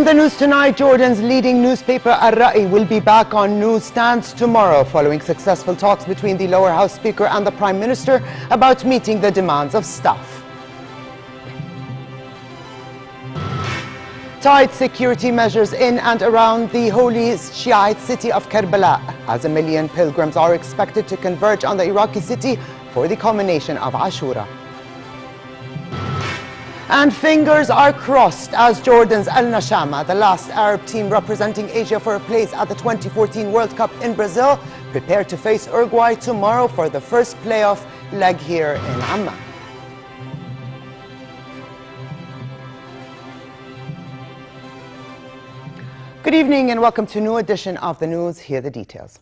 In the news tonight, Jordan's leading newspaper Al-Ra'i will be back on newsstands tomorrow following successful talks between the lower house speaker and the prime minister about meeting the demands of staff. Tight security measures in and around the holy Shiite city of Karbala as 1 million pilgrims are expected to converge on the Iraqi city for the culmination of Ashura. And fingers are crossed as Jordan's Al Nashama, the last Arab team representing Asia for a place at the 2014 World Cup in Brazil, prepare to face Uruguay tomorrow for the first playoff leg here in Amman. Good evening and welcome to a new edition of the news. Here are the details.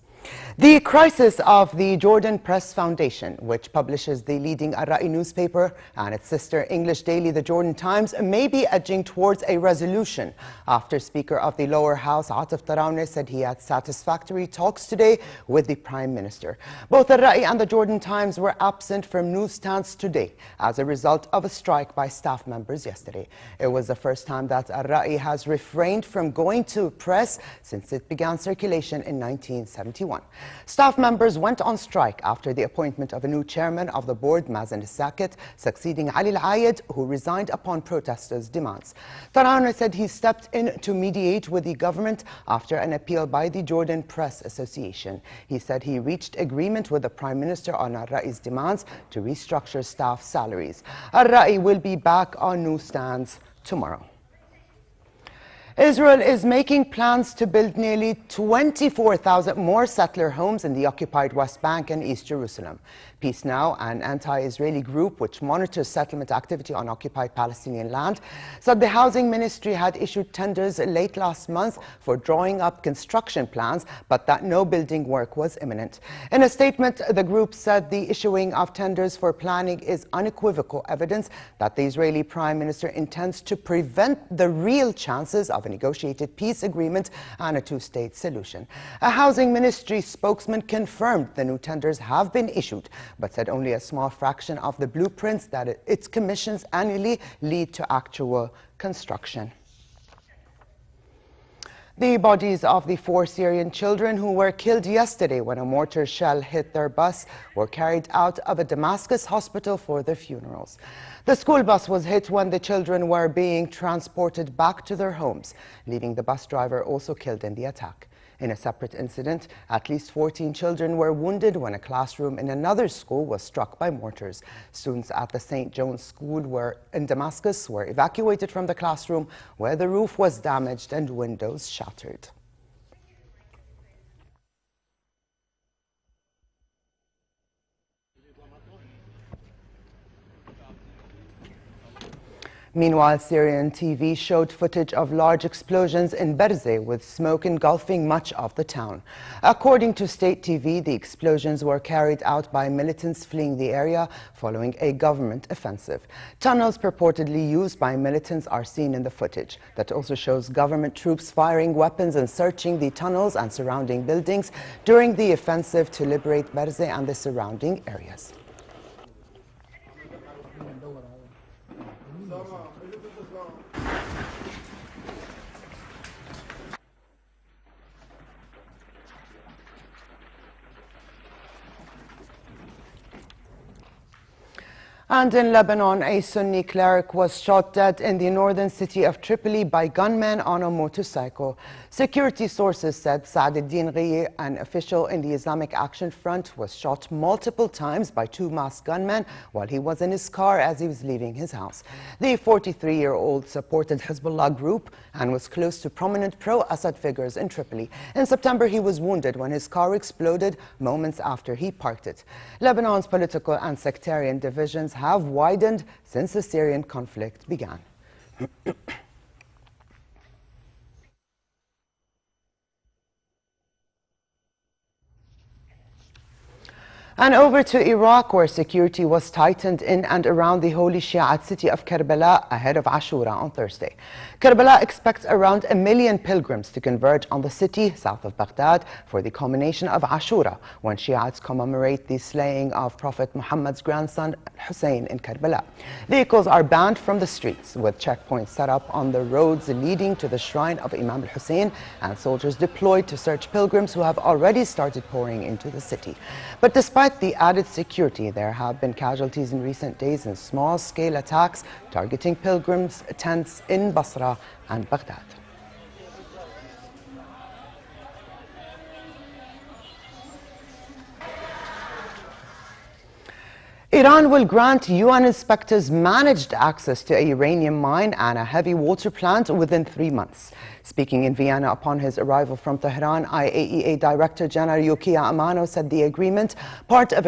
The crisis of the Jordan Press Foundation, which publishes the leading Al-Ra'i newspaper and its sister English daily, the Jordan Times, may be edging towards a resolution after Speaker of the lower house, Atif Tarawne, said he had satisfactory talks today with the Prime Minister. Both Al-Ra'i and the Jordan Times were absent from newsstands today as a result of a strike by staff members yesterday. It was the first time that Al-Ra'i has refrained from going to press since it began circulation in 1971. Staff members went on strike after the appointment of a new chairman of the board, Mazen Saket, succeeding Ali Al-Ayed, who resigned upon protesters' demands. Tarawne said he stepped in to mediate with the government after an appeal by the Jordan Press Association. He said he reached agreement with the Prime Minister on Al-Ra'i's demands to restructure staff salaries. Al-Ra'i will be back on newsstands tomorrow. Israel is making plans to build nearly 24,000 more settler homes in the occupied West Bank and East Jerusalem. Peace Now, an anti-Israeli group which monitors settlement activity on occupied Palestinian land, said the housing ministry had issued tenders late last month for drawing up construction plans, but that no building work was imminent. In a statement, the group said the issuing of tenders for planning is unequivocal evidence that the Israeli Prime Minister intends to prevent the real chances of a negotiated peace agreement and a two-state solution. A housing ministry spokesman confirmed the new tenders have been issued, but said only a small fraction of the blueprints that its commissions annually lead to actual construction. The bodies of the 4 Syrian children who were killed yesterday when a mortar shell hit their bus were carried out of a Damascus hospital for their funerals. The school bus was hit when the children were being transported back to their homes, leaving the bus driver also killed in the attack. In a separate incident, at least 14 children were wounded when a classroom in another school was struck by mortars. Students at the St. John's School in Damascus were evacuated from the classroom, where the roof was damaged and windows shattered. Meanwhile, Syrian TV showed footage of large explosions in Berzeh, with smoke engulfing much of the town. According to state TV, the explosions were carried out by militants fleeing the area following a government offensive. Tunnels purportedly used by militants are seen in the footage. That also shows government troops firing weapons and searching the tunnels and surrounding buildings during the offensive to liberate Berzeh and the surrounding areas. And in Lebanon, a Sunni cleric was shot dead in the northern city of Tripoli by gunmen on a motorcycle. Security sources said Saad al-Din Ghiye, an official in the Islamic Action Front, was shot multiple times by 2 masked gunmen while he was in his car as he was leaving his house. The 43-year-old supported Hezbollah group and was close to prominent pro-Assad figures in Tripoli. In September, he was wounded when his car exploded moments after he parked it. Lebanon's political and sectarian divisions have widened since the Syrian conflict began. And over to Iraq, where security was tightened in and around the holy Shiite city of Karbala ahead of Ashura on Thursday. Karbala expects around 1 million pilgrims to converge on the city south of Baghdad for the culmination of Ashura, when Shiites commemorate the slaying of Prophet Muhammad's grandson Hussein in Karbala. Vehicles are banned from the streets, with checkpoints set up on the roads leading to the shrine of Imam al-Hussein, and soldiers deployed to search pilgrims who have already started pouring into the city. But despite the added security, there have been casualties in recent days in small-scale attacks targeting pilgrims' tents in Basra and Baghdad. Iran will grant UN inspectors managed access to a uranium mine and a heavy water plant within 3 months. Speaking in Vienna upon his arrival from Tehran, IAEA Director General Yukiya Amano said the agreement, part of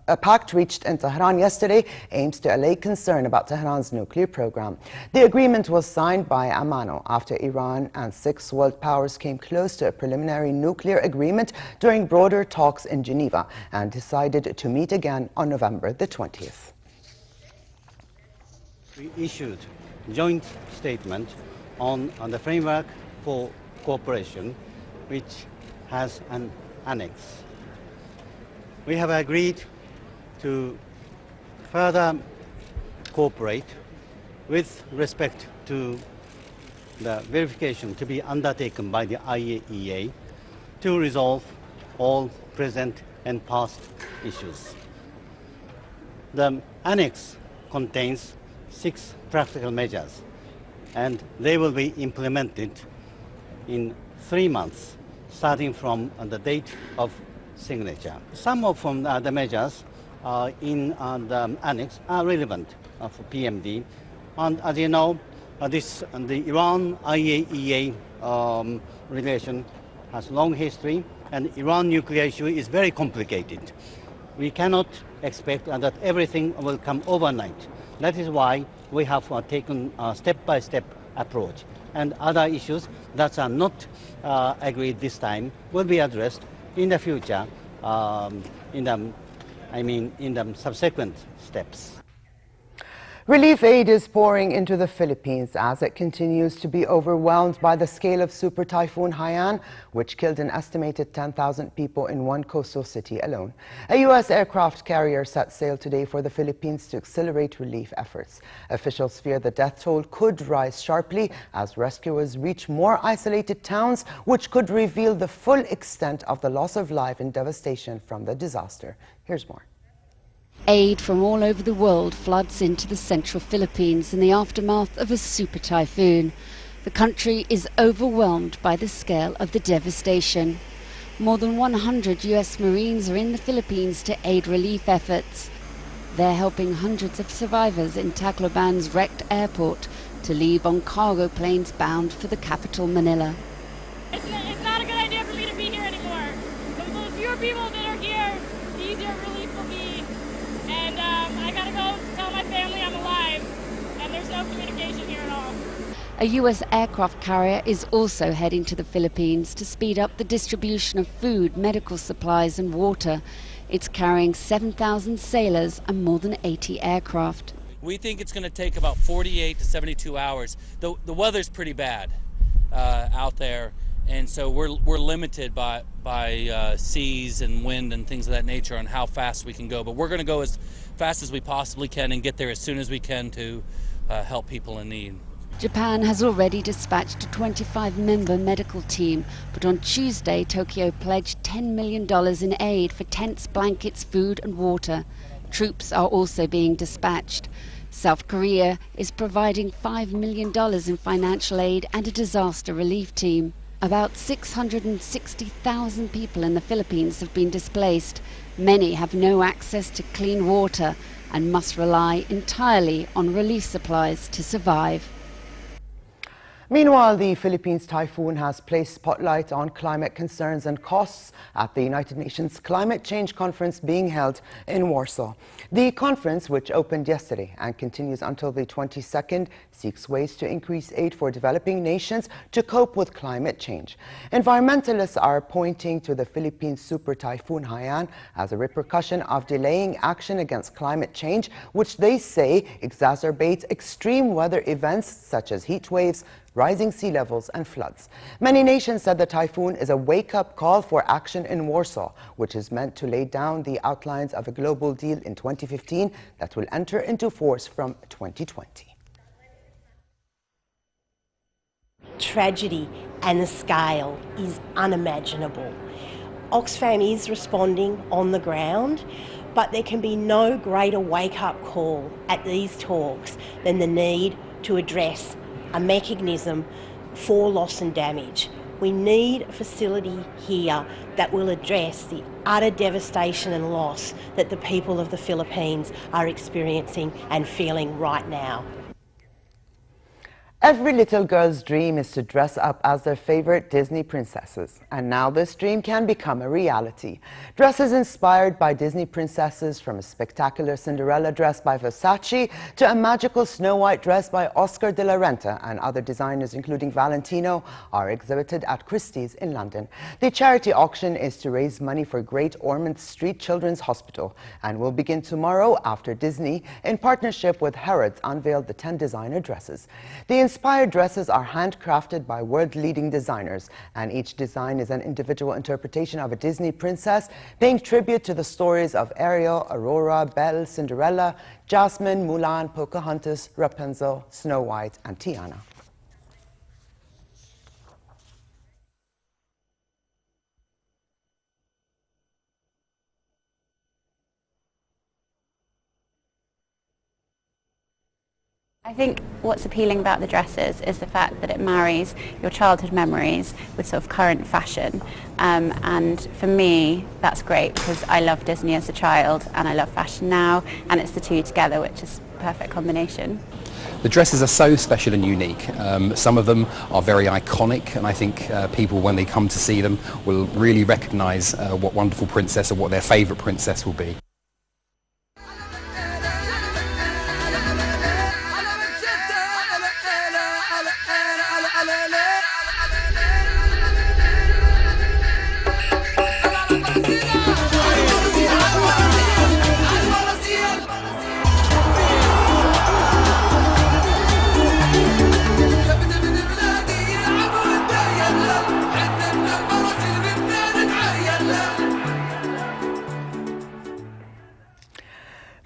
a pact reached in Tehran yesterday, aims to allay concern about Tehran's nuclear program. The agreement was signed by Amano after Iran and 6 world powers came close to a preliminary nuclear agreement during broader talks in Geneva and decided to meet again on November the 20th. We issued a joint statement on the framework for cooperation, which has an annex. We have agreed to further cooperate with respect to the verification to be undertaken by the IAEA to resolve all present and past issues. The annex contains 6 practical measures, and they will be implemented in 3 months, starting from the date of signature. Some of the measures in the annex are relevant for PMD, and as you know, the Iran-IAEA relation has long history, and Iran nuclear issue is very complicated. We cannot expect that everything will come overnight. That is why we have taken a step-by-step approach, and other issues that are not agreed this time will be addressed in the future in the subsequent steps. Relief aid is pouring into the Philippines as it continues to be overwhelmed by the scale of Super Typhoon Haiyan, which killed an estimated 10,000 people in one coastal city alone. A U.S. aircraft carrier set sail today for the Philippines to accelerate relief efforts. Officials fear the death toll could rise sharply as rescuers reach more isolated towns, which could reveal the full extent of the loss of life and devastation from the disaster. Here's more. Aid from all over the world floods into the central Philippines in the aftermath of a super typhoon. The country is overwhelmed by the scale of the devastation. More than 100 US Marines are in the Philippines to aid relief efforts. They're helping hundreds of survivors in Tacloban's wrecked airport to leave on cargo planes bound for the capital, Manila. It's not a good idea for me to be here anymore. The fewer people that are here, the easier relief will be. And I gotta go tell my family I'm alive, and there's no communication here at all. A US aircraft carrier is also heading to the Philippines to speed up the distribution of food, medical supplies and water. It's carrying 7,000 sailors and more than 80 aircraft. We think it's going to take about 48 to 72 hours. The weather's pretty bad out there, and so we're limited by seas and wind and things of that nature on how fast we can go. But we're going to go as fast as we possibly can and get there as soon as we can to help people in need. Japan has already dispatched a 25-member medical team, but on Tuesday, Tokyo pledged $10 million in aid for tents, blankets, food and water. Troops are also being dispatched. South Korea is providing $5 million in financial aid and a disaster relief team. About 660,000 people in the Philippines have been displaced. Many have no access to clean water and must rely entirely on relief supplies to survive. Meanwhile, the Philippines typhoon has placed spotlight on climate concerns and costs at the United Nations Climate Change Conference being held in Warsaw. The conference, which opened yesterday and continues until the 22nd, seeks ways to increase aid for developing nations to cope with climate change. Environmentalists are pointing to the Philippines super typhoon Haiyan as a repercussion of delaying action against climate change, which they say exacerbates extreme weather events such as heat waves, rising sea levels and floods. Many nations said the typhoon is a wake-up call for action in Warsaw, which is meant to lay down the outlines of a global deal in 2015 that will enter into force from 2020. Tragedy and the scale is unimaginable. Oxfam is responding on the ground, but there can be no greater wake-up call at these talks than the need to address a mechanism for loss and damage. We need a facility here that will address the utter devastation and loss that the people of the Philippines are experiencing and feeling right now. Every little girl's dream is to dress up as their favorite Disney princesses, and now this dream can become a reality. Dresses inspired by Disney princesses, from a spectacular Cinderella dress by Versace to a magical Snow White dress by Oscar de la Renta and other designers including Valentino, are exhibited at Christie's in London. The charity auction is to raise money for Great Ormond Street Children's Hospital and will begin tomorrow after Disney, in partnership with Harrods, unveiled the 10 designer dresses. The inspired dresses are handcrafted by world-leading designers, and each design is an individual interpretation of a Disney princess, paying tribute to the stories of Ariel, Aurora, Belle, Cinderella, Jasmine, Mulan, Pocahontas, Rapunzel, Snow White, and Tiana. I think what's appealing about the dresses is the fact that it marries your childhood memories with sort of current fashion, and for me that's great because I love Disney as a child and I love fashion now, and it's the two together which is a perfect combination. The dresses are so special and unique. Some of them are very iconic, and I think people, when they come to see them, will really recognise what wonderful princess or what their favourite princess will be.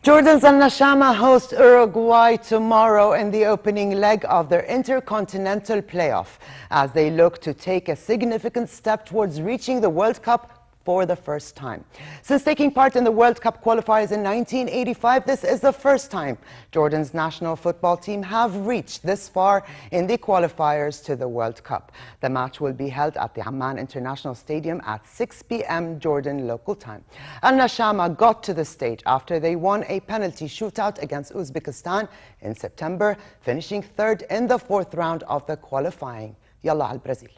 Jordan's Al-Nashama host Uruguay tomorrow in the opening leg of their Intercontinental Playoff as they look to take a significant step towards reaching the World Cup for the first time. Since taking part in the World Cup qualifiers in 1985, this is the first time Jordan's national football team have reached this far in the qualifiers to the World Cup. The match will be held at the Amman International Stadium at 6 p.m. Jordan local time. Al-Nashama got to the stage after they won a penalty shootout against Uzbekistan in September, finishing third in the fourth round of the qualifying. Yalla al Brazil.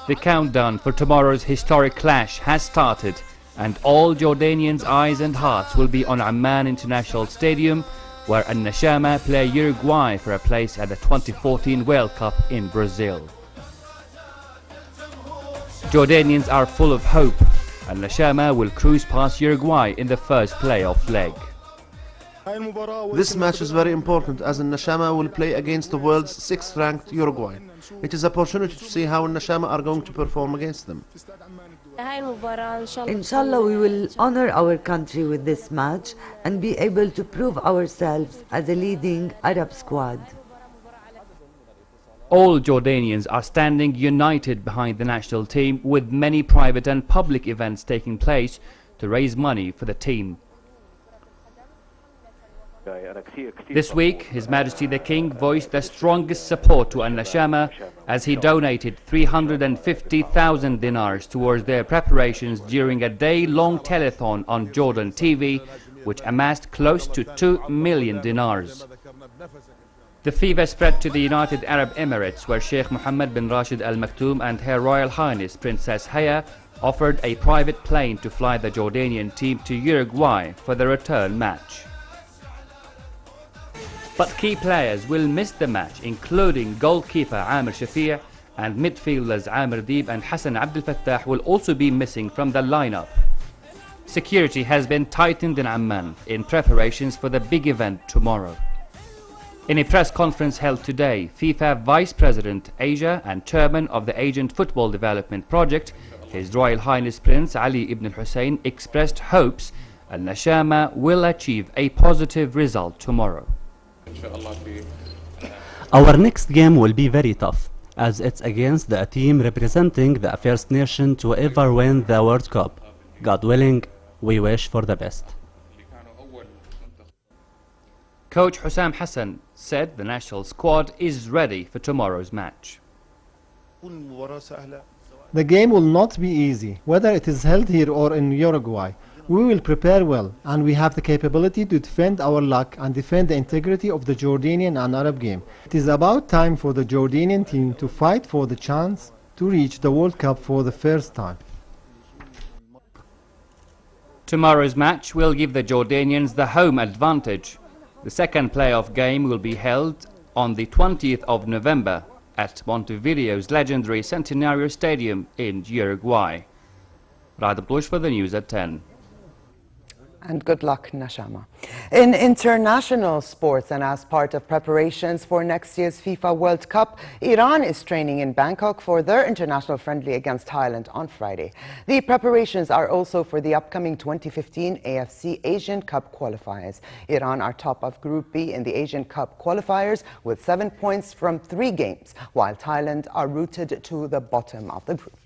The countdown for tomorrow's historic clash has started, and all Jordanians' eyes and hearts will be on Amman International Stadium, where Al-Nashama play Uruguay for a place at the 2014 World Cup in Brazil. Jordanians are full of hope. Al-Nashama will cruise past Uruguay in the first playoff leg. This match is very important as Al-Nashama will play against the world's 6th ranked Uruguay. It is an opportunity to see how Al-Nashama are going to perform against them. Inshallah, we will honor our country with this match and be able to prove ourselves as a leading Arab squad. All Jordanians are standing united behind the national team, with many private and public events taking place to raise money for the team. This week, His Majesty the King voiced the strongest support to Al-Nashama as he donated 350,000 dinars towards their preparations during a day-long telethon on Jordan TV, which amassed close to 2 million dinars. The fever spread to the United Arab Emirates, where Sheikh Mohammed bin Rashid Al Maktoum and Her Royal Highness Princess Haya offered a private plane to fly the Jordanian team to Uruguay for the return match. But key players will miss the match, including goalkeeper Amir Shafi' and midfielders Amir Deeb and Hassan Abdel Fattah will also be missing from the lineup. Security has been tightened in Amman in preparations for the big event tomorrow. In a press conference held today, FIFA Vice President Asia and Chairman of the Asian Football Development Project, His Royal Highness Prince Ali ibn al-Hussein, expressed hopes Al-Nashama will achieve a positive result tomorrow. Our next game will be very tough, as it's against the team representing the first nation to ever win the World Cup. God willing, we wish for the best. Coach Hussam Hassan said the national squad is ready for tomorrow's match. The game will not be easy, whether it is held here or in Uruguay. We will prepare well, and we have the capability to defend our luck and defend the integrity of the Jordanian and Arab game. It is about time for the Jordanian team to fight for the chance to reach the World Cup for the first time. Tomorrow's match will give the Jordanians the home advantage. The second playoff game will be held on the 20th of November at Montevideo's legendary Centenario Stadium in Uruguay. Rad Bush for the news at 10. And good luck, Nashama. In international sports and as part of preparations for next year's FIFA World Cup, Iran is training in Bangkok for their international friendly against Thailand on Friday. The preparations are also for the upcoming 2015 AFC Asian Cup qualifiers. Iran are top of Group B in the Asian Cup qualifiers with 7 points from 3 games, while Thailand are rooted to the bottom of the group.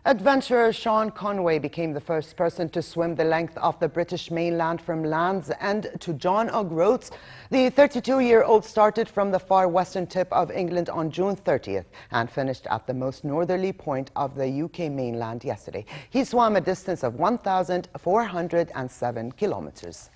Adventurer Sean Conway became the first person to swim the length of the British mainland from Land's End to John O'Groats. The 32-year-old started from the far western tip of England on June 30th and finished at the most northerly point of the UK mainland yesterday. He swam a distance of 1,407 kilometers.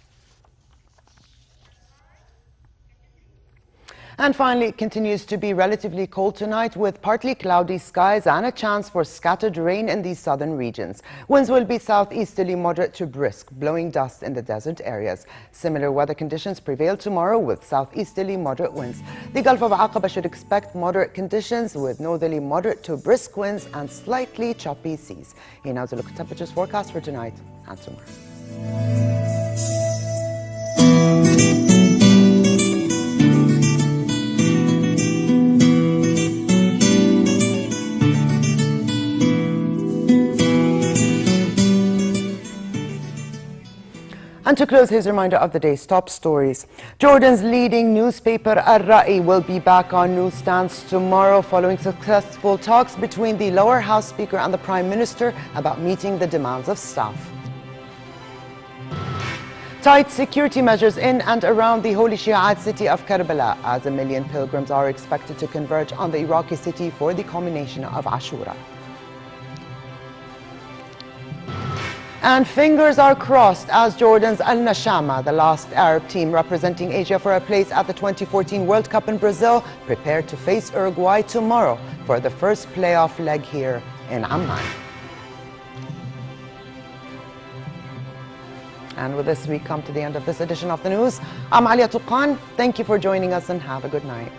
And finally, it continues to be relatively cold tonight with partly cloudy skies and a chance for scattered rain in the southern regions. Winds will be southeasterly moderate to brisk, blowing dust in the desert areas. Similar weather conditions prevail tomorrow with southeasterly moderate winds. The Gulf of Aqaba should expect moderate conditions with northerly moderate to brisk winds and slightly choppy seas. Here now is a look at temperatures forecast for tonight and tomorrow. And to close, here's a reminder of the day's top stories. Jordan's leading newspaper Al-Ra'i will be back on newsstands tomorrow following successful talks between the lower house speaker and the Prime Minister about meeting the demands of staff. Tight security measures in and around the holy Shiite city of Karbala as 1 million pilgrims are expected to converge on the Iraqi city for the culmination of Ashura. And fingers are crossed as Jordan's Al-Nashama, the last Arab team representing Asia for a place at the 2014 World Cup in Brazil, prepare to face Uruguay tomorrow for the first playoff leg here in Amman. And with this, we come to the end of this edition of the news. I'm Alia Tuqan. Thank you for joining us and have a good night.